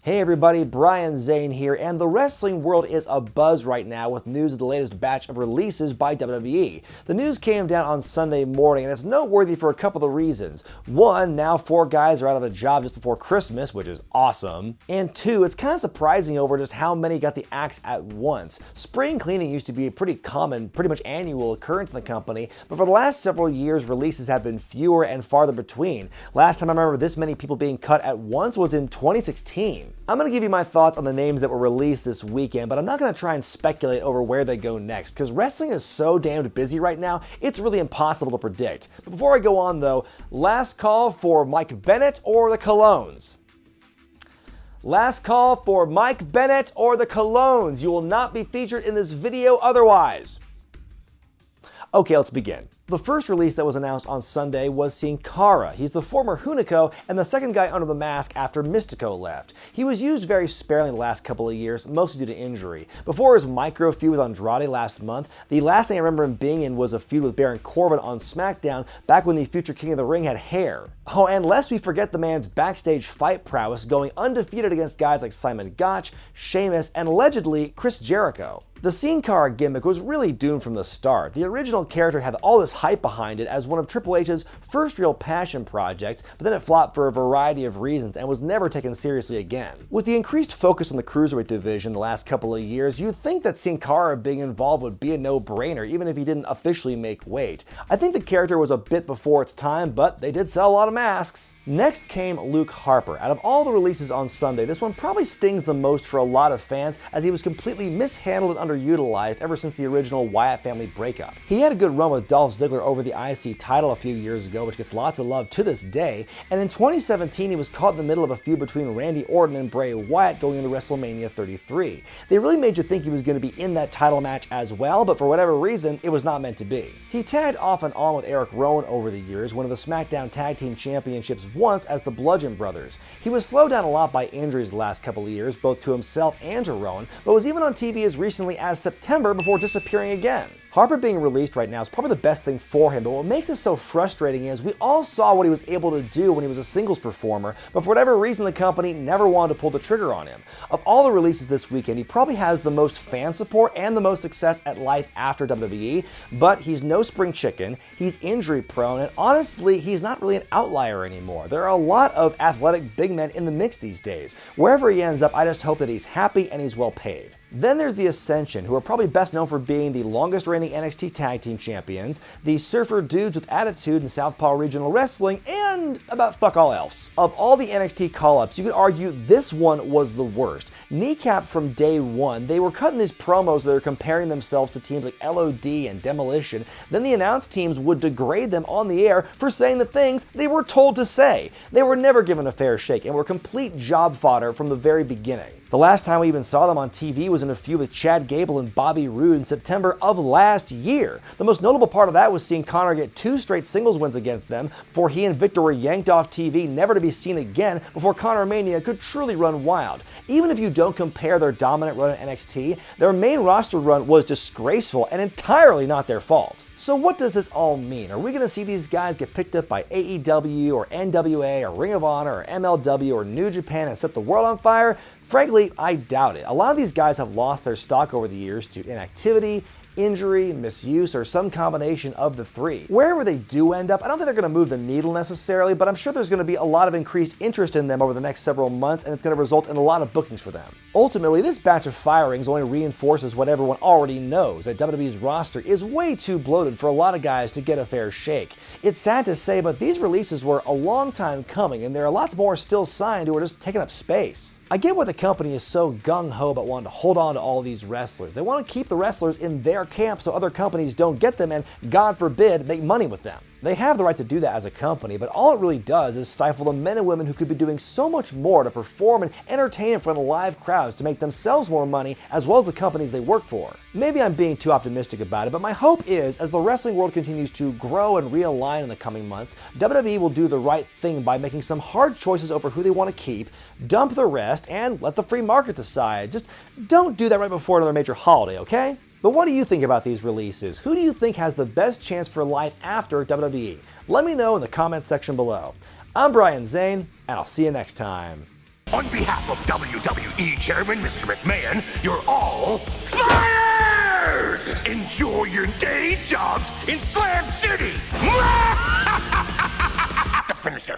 Hey everybody, Brian Zane here, and the wrestling world is abuzz right now with news of the latest batch of releases by WWE. The news came down on Sunday morning, and it's noteworthy for a couple of reasons. One, now 4 guys are out of a job just before Christmas, which is awesome. And 2, it's kind of surprising over just how many got the axe at once. Spring cleaning used to be a pretty common, pretty much annual occurrence in the company, but for the last several years, releases have been fewer and farther between. Last time I remember this many people being cut at once was in 2016. I'm going to give you my thoughts on the names that were released this weekend, but I'm not going to try and speculate over where they go next, because wrestling is so damned busy right now, it's really impossible to predict. But before I go on though, last call for Mike Bennett or the Colognes. Last call for Mike Bennett or the Colognes. You will not be featured in this video otherwise. Okay, let's begin. The first release that was announced on Sunday was Sin Cara. He's the former Hunico and the second guy under the mask after Mystico left. He was used very sparingly the last couple of years, mostly due to injury. Before his micro feud with Andrade last month, the last thing I remember him being in was a feud with Baron Corbin on SmackDown back when the future King of the Ring had hair. Oh, and lest we forget the man's backstage fight prowess, going undefeated against guys like Simon Gotch, Sheamus, and allegedly Chris Jericho. The Sin Cara gimmick was really doomed from the start. The original character had all this hype behind it as one of Triple H's first real passion projects, but then it flopped for a variety of reasons and was never taken seriously again. With the increased focus on the cruiserweight division the last couple of years, you'd think that Sin Cara being involved would be a no-brainer, even if he didn't officially make weight. I think the character was a bit before its time, but they did sell a lot of masks. Next came Luke Harper. Out of all the releases on Sunday, this one probably stings the most for a lot of fans, as he was completely mishandled and underutilized ever since the original Wyatt family breakup. He had a good run with Dolph Ziggler over the IC title a few years ago, which gets lots of love to this day, and in 2017 he was caught in the middle of a feud between Randy Orton and Bray Wyatt going into WrestleMania 33. They really made you think he was going to be in that title match as well, but for whatever reason, it was not meant to be. He tagged off and on with Eric Rowan over the years, winning the SmackDown Tag Team Championships once as the Bludgeon Brothers. He was slowed down a lot by injuries the last couple of years, both to himself and to Rowan, but was even on TV as recently as September before disappearing again. Harper being released right now is probably the best thing for him, but what makes this so frustrating is we all saw what he was able to do when he was a singles performer, but for whatever reason the company never wanted to pull the trigger on him. Of all the releases this weekend, he probably has the most fan support and the most success at life after WWE, but he's no spring chicken, he's injury prone, and honestly, he's not really an outlier anymore. There are a lot of athletic big men in the mix these days. Wherever he ends up, I just hope that he's happy and he's well paid. Then there's the Ascension, who are probably best known for being the longest reigning NXT Tag Team Champions, the surfer dudes with attitude in Southpaw Regional Wrestling, and about fuck all else. Of all the NXT call-ups, you could argue this one was the worst. Kneecapped from day one, they were cutting these promos that were comparing themselves to teams like LOD and Demolition, then the announced teams would degrade them on the air for saying the things they were told to say. They were never given a fair shake and were complete job fodder from the very beginning. The last time we even saw them on TV was in a feud with Chad Gable and Bobby Roode in September of last year. The most notable part of that was seeing Connor get 2 straight singles wins against them before he and Victor were yanked off TV, never to be seen again before Connor Mania could truly run wild. Even if you don't compare their dominant run in NXT, their main roster run was disgraceful and entirely not their fault. So what does this all mean? Are we going to see these guys get picked up by AEW or NWA or Ring of Honor or MLW or New Japan and set the world on fire? Frankly, I doubt it. A lot of these guys have lost their stock over the years to inactivity, injury, misuse, or some combination of the three. Wherever they do end up, I don't think they're going to move the needle necessarily, but I'm sure there's going to be a lot of increased interest in them over the next several months, and it's going to result in a lot of bookings for them. Ultimately, this batch of firings only reinforces what everyone already knows, that WWE's roster is way too bloated for a lot of guys to get a fair shake. It's sad to say, but these releases were a long time coming, and there are lots more still signed who are just taking up space. I get why the company is so gung-ho about wanting to hold on to all these wrestlers. They want to keep the wrestlers in their camp so other companies don't get them and, God forbid, make money with them. They have the right to do that as a company, but all it really does is stifle the men and women who could be doing so much more to perform and entertain in front of live crowds to make themselves more money as well as the companies they work for. Maybe I'm being too optimistic about it, but my hope is, as the wrestling world continues to grow and realign in the coming months, WWE will do the right thing by making some hard choices over who they want to keep, dump the rest, and let the free market decide. Just don't do that right before another major holiday, okay? But what do you think about these releases? Who do you think has the best chance for life after WWE? Let me know in the comments section below. I'm Brian Zane, and I'll see you next time. On behalf of WWE Chairman Mr. McMahon, you're all fired! Enjoy your day jobs in Slam City! The finisher.